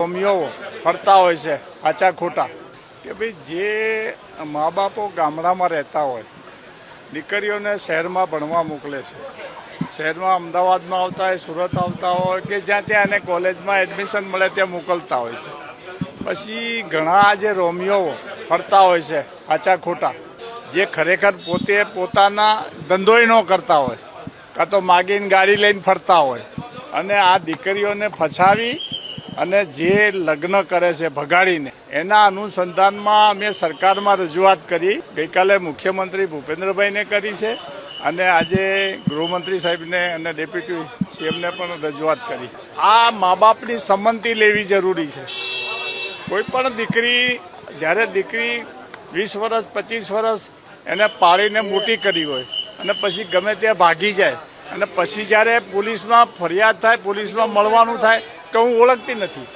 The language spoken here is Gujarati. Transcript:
રોમિયો ફરતા હોય છે આચા ખોટા કે ભાઈ જે મા બાપો ગામડામાં રહેતા હોય દીકરીઓને શહેરમાં ભણવા મોકલે છે, શહેરમાં અમદાવાદમાં આવતા હોય, સુરત આવતા હોય કે જ્યાં ત્યાં એને કોલેજમાં એડમિશન મળે ત્યાં મોકલતા હોય છે. પછી ઘણા જે રોમિયો ફરતા હોય છે આચા ખોટા, જે ખરેખર પોતે પોતાના ધંધોય ન કરતા હોય, કાં તો માગીને ગાડી લઈને ફરતા હોય અને આ દીકરીઓને ફસાવી અને જે લગ્ન કરે છે ભગાડીને, એના અનુસંધાનમાં અમે સરકારમાં રજૂઆત કરી. ગઈકાલે મુખ્યમંત્રી ભૂપેન્દ્રભાઈને કરી છે અને આજે ગૃહમંત્રી સાહેબને અને ડેપ્યુટી સીએમને પણ રજૂઆત કરી. આ મા બાપની સંમતિ લેવી જરૂરી છે. કોઈ પણ દીકરી, જ્યારે દીકરી 20 વર્ષ 25 વર્ષ એને પાળીને મોટી કરી હોય અને પછી ગમે ત્યાં ભાગી જાય અને પછી જ્યારે પોલીસમાં ફરિયાદ થાય, પોલીસમાં મળવાનું થાય તો હું ઓળખતી નથી.